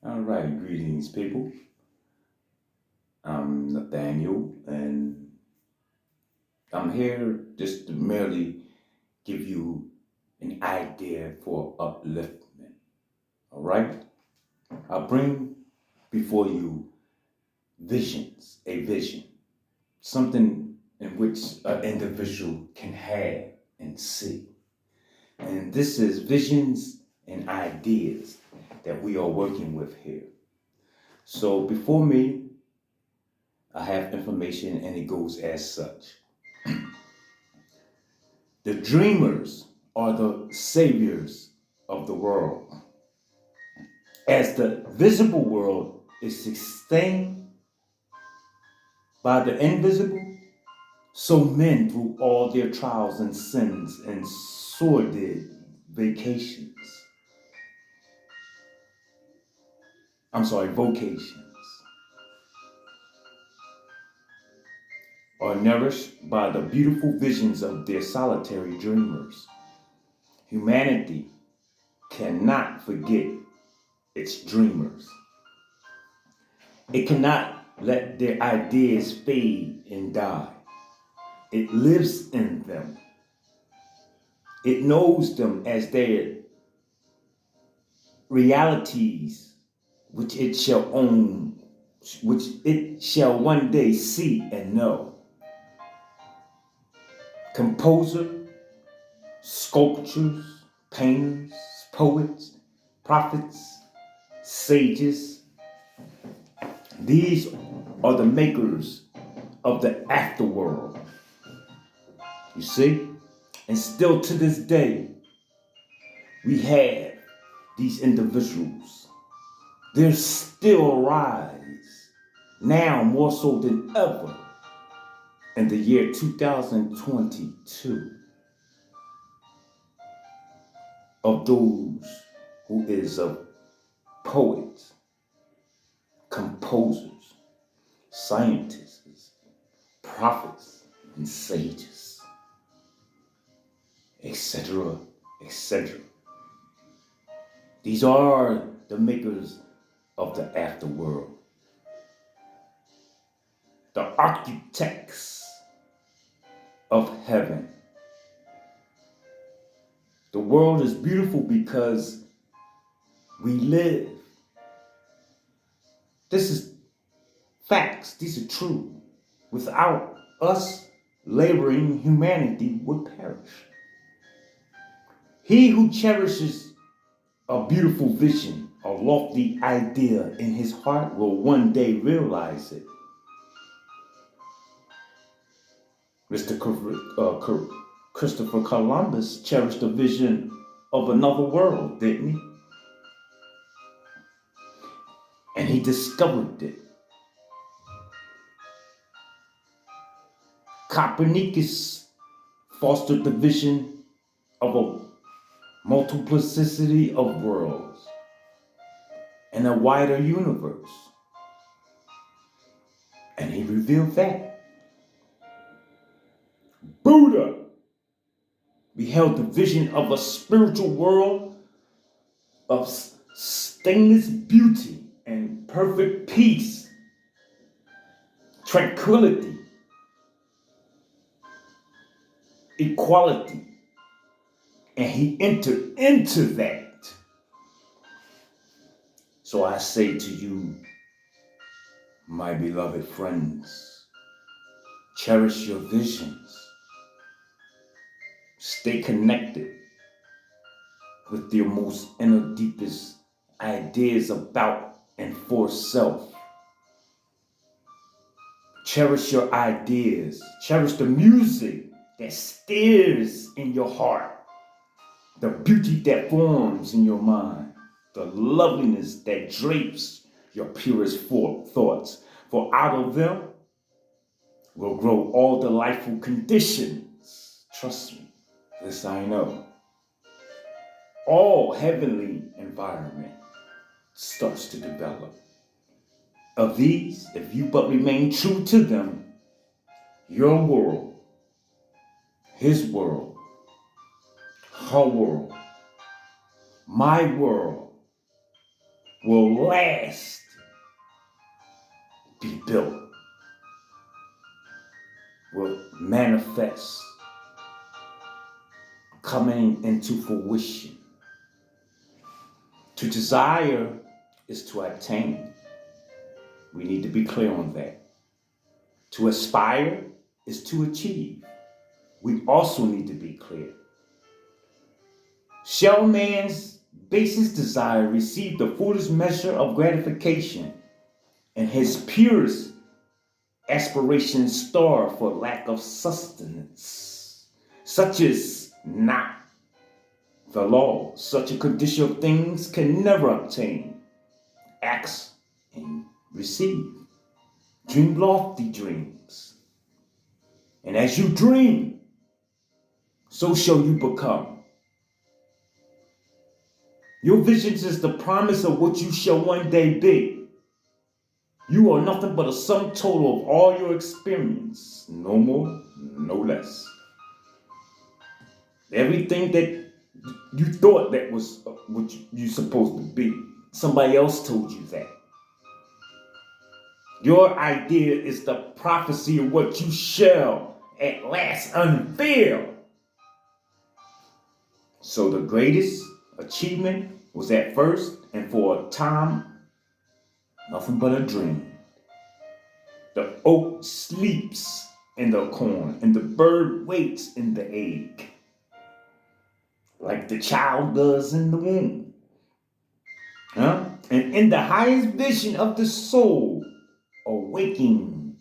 All right, greetings, people. I'm Nathaniel, and I'm here just to merely give you an idea for upliftment. All right? I bring before you a vision, something in which an individual can have and see. And this is visions and ideas that we are working with here. So before me, I have information and it goes as such. The dreamers are the saviors of the world. As the visible world is sustained by the invisible, so men through all their trials and sins and sordid vacations. Vocations are nourished by the beautiful visions of their solitary dreamers. Humanity cannot forget its dreamers. It cannot let their ideas fade and die. It lives in them. It knows them as their realities, which it shall own, which it shall one day see and know. Composer, sculptors, painters, poets, prophets, sages, these are the makers of the afterworld. You see? And still to this day, we have these individuals. They still rise, now more so than ever, in the year 2022, of those who is of poets, composers, scientists, prophets, and sages, etc., etc. These are the makers of the afterworld, the architects of heaven. The world is beautiful because we live. This is facts, these are true. Without us laboring, humanity would perish. He who cherishes a beautiful vision, a lofty idea in his heart will one day realize it. Mr. Christopher Columbus cherished a vision of another world, didn't he? And he discovered it. Copernicus fostered the vision of a multiplicity of worlds and a wider universe. And he revealed that. Buddha beheld the vision of a spiritual world of stainless beauty and perfect peace, tranquility, equality, and he entered into that. So I say to you, my beloved friends, cherish your visions. Stay connected with your most inner, deepest ideas about and for self. Cherish your ideas. Cherish the music that stirs in your heart, the beauty that forms in your mind, the loveliness that drapes your purest thoughts. For out of them will grow all delightful conditions. Trust me, this I know. All heavenly environment starts to develop. Of these, if you but remain true to them, your world, his world, her world, my world will last be built, will manifest, coming into fruition. To desire is to attain. We need to be clear on that. To aspire is to achieve. We also need to be clear. Shall man's basest desire receive the fullest measure of gratification, and his purest aspiration starve for lack of sustenance? Such is not the law. Such a condition of things can never obtain. Ask and receive. Dream lofty dreams. And as you dream, so shall you become. Your visions is the promise of what you shall one day be. You are nothing but a sum total of all your experience. No more, no less. Everything that you thought that was what you're supposed to be, somebody else told you that. Your idea is the prophecy of what you shall at last unveil. So the greatest achievement was at first and for a time nothing but a dream. The oak sleeps in the corn and the bird waits in the egg, like the child does in the womb. And in the highest vision of the soul, awaking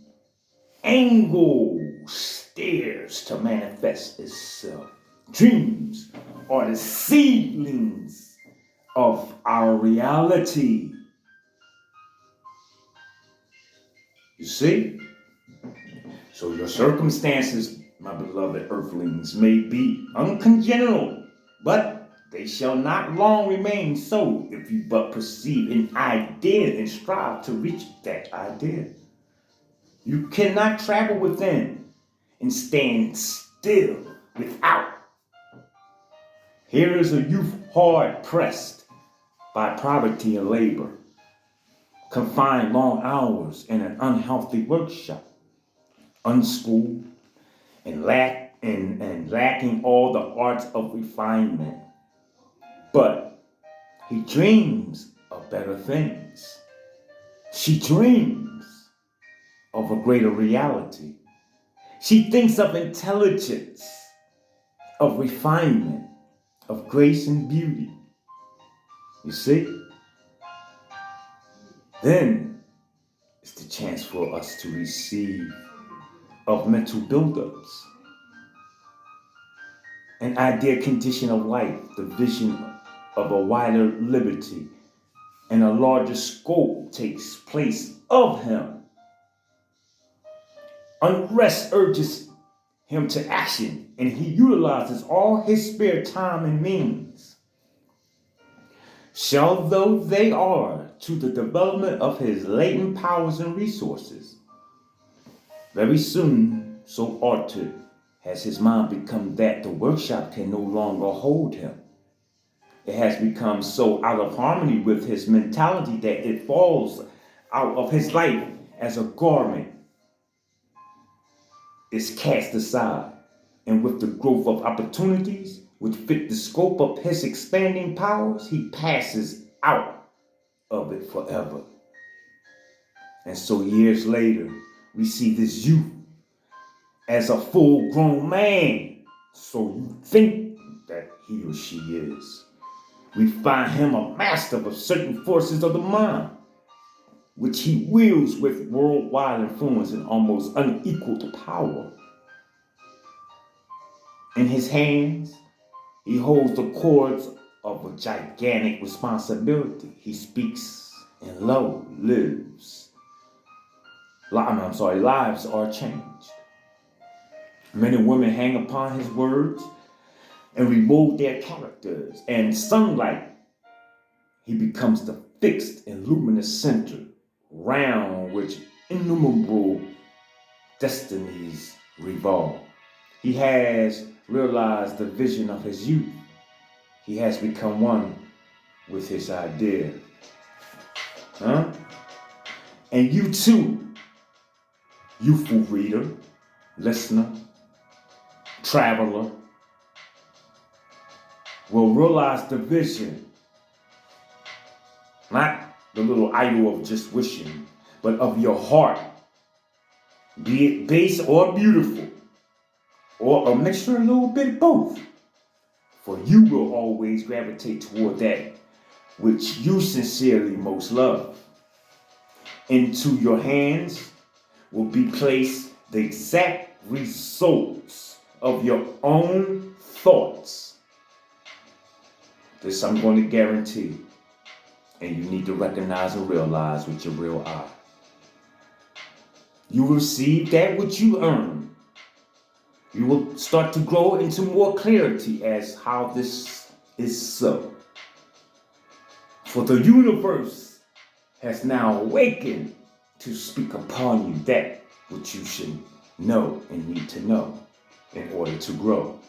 angle stares to manifest itself. Dreams are the seedlings of our reality. You see? So your circumstances, my beloved earthlings, may be uncongenial, but they shall not long remain so if you but perceive an idea and strive to reach that idea. You cannot travel within and stand still without. Here is a youth hard pressed by poverty and labor, confined long hours in an unhealthy workshop, unschooled and lacking all the arts of refinement. But he dreams of better things. She dreams of a greater reality. She thinks of intelligence, of refinement, of grace and beauty. You see? Then it's the chance for us to receive of mental buildups, an ideal condition of life, the vision of a wider liberty, and a larger scope takes place of him. Unrest urges him to action, and he utilizes all his spare time and means. Shall though they are to the development of his latent powers and resources. Very soon, so altered has his mind become that the workshop can no longer hold him. It has become so out of harmony with his mentality that it falls out of his life as a garment is cast aside. And with the growth of opportunities which fit the scope of his expanding powers, he passes out of it forever. And so years later, we see this youth as a full-grown man. So you think that he or she is. We find him a master of certain forces of the mind, which he wields with worldwide influence and almost unequaled power. In his hands, he holds the cords of a gigantic responsibility. He speaks and lo, lives. Lives are changed. Men and women hang upon his words and remold their characters. And sunlight, he becomes the fixed and luminous center, round which innumerable destinies revolve. He has realized the vision of his youth. He has become one with his idea. Huh? And you too, youthful reader, listener, traveler, will realize the vision, not the little idol of just wishing, but of your heart, be it base or beautiful, or a mixture, a little bit of both. For you will always gravitate toward that which you sincerely most love. Into your hands will be placed the exact results of your own thoughts. This I'm going to guarantee. And you need to recognize and realize with your real eye. You receive that which you earn. You will start to grow into more clarity as how this is so. For the universe has now awakened to speak upon you that which you should know and need to know in order to grow.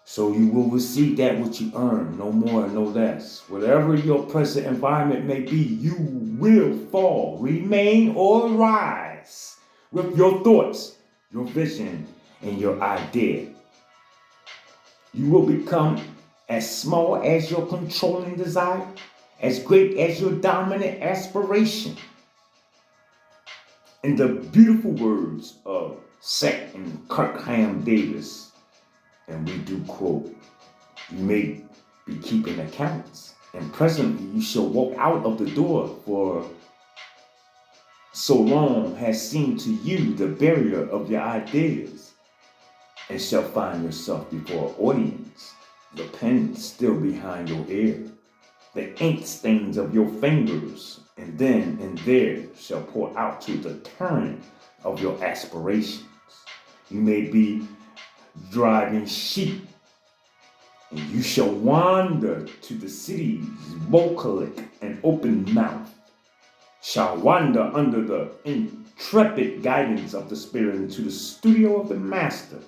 So you will receive that which you earn, no more, no less. Whatever your present environment may be, you will fall, remain, or rise with your thoughts, your vision, and your idea. You will become as small as your controlling desire, as great as your dominant aspiration. In the beautiful words of Seth and Kirkham Davis, and we do quote, you may be keeping accounts, and presently you shall walk out of the door, for so long has seemed to you the barrier of your ideas, and shall find yourself before an audience, the pen still behind your ear, the ink stains of your fingers, and then and there shall pour out to the torrent of your aspirations. You may be driving sheep, and you shall wander to the city's bucolic and open mouth, shall wander under the intrepid guidance of the Spirit into the studio of the Master.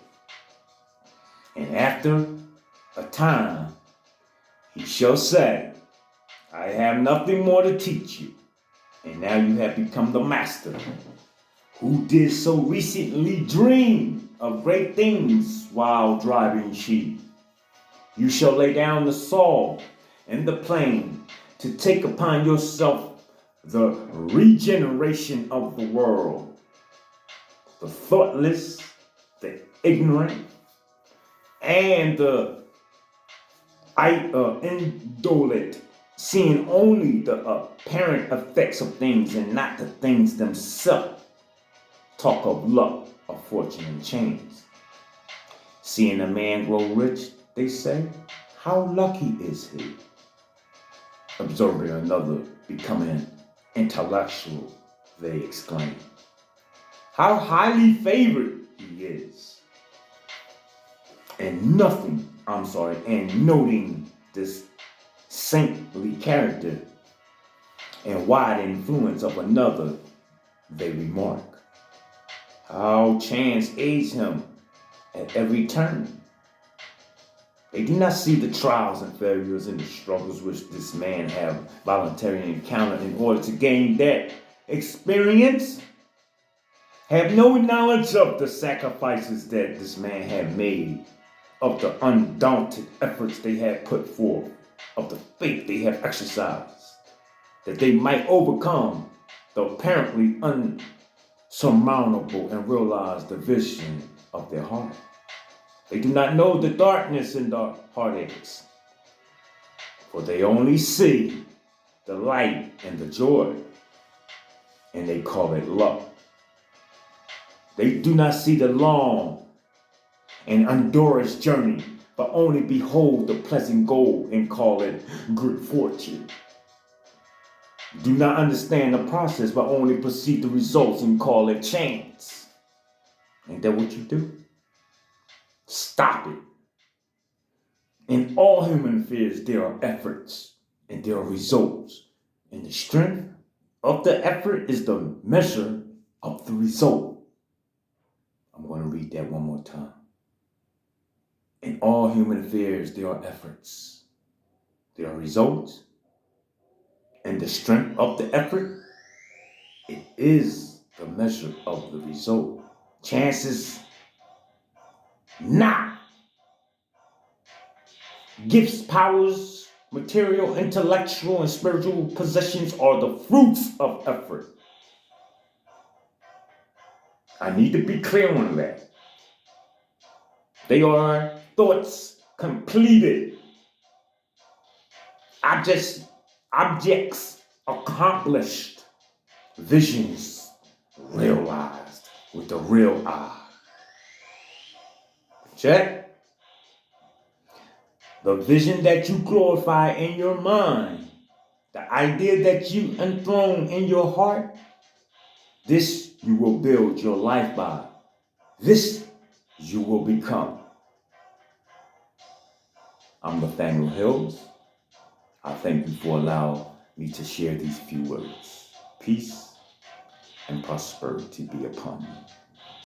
And after a time, he shall say, I have nothing more to teach you, and now you have become the Master, who did so recently dream of great things while driving sheep. You shall lay down the saw and the plane to take upon yourself the regeneration of the world. The thoughtless, the ignorant, and the indolent, seeing only the apparent effects of things and not the things themselves, talk of luck, of fortune, and change. Seeing a man grow rich, they say, how lucky is he? Observing another becoming intellectual, they exclaim, how highly favored he is. And noting this saintly character and wide influence of another, they remark, how chance aids him at every turn. They do not see the trials and failures and the struggles which this man have voluntarily encountered in order to gain that experience, have no knowledge of the sacrifices that this man had made, of the undaunted efforts they had put forth, of the faith they have exercised, that they might overcome the apparently unsurmountable and realize the vision of their heart. They do not know the darkness and the heartaches, for they only see the light and the joy, and they call it luck. They do not see the long and endurous journey, but only behold the pleasant goal and call it good fortune. Do not understand the process, but only perceive the results and call it chance. Ain't that what you do? Stop it. In all human affairs, there are efforts and there are results. And the strength of the effort is the measure of the result. I'm going to read that one more time. In all human affairs, there are efforts. the results, and the strength of the effort, it is the measure of the result. Chances not. Gifts, powers, material, intellectual, and spiritual possessions are the fruits of effort. I need to be clear on that. They are thoughts completed, objects accomplished, visions realized with the real eye. Check. The vision that you glorify in your mind, the idea that you enthrone in your heart, this you will build your life by. This you will become. I'm Nathaniel Hills. I thank you for allowing me to share these few words. Peace and prosperity be upon you.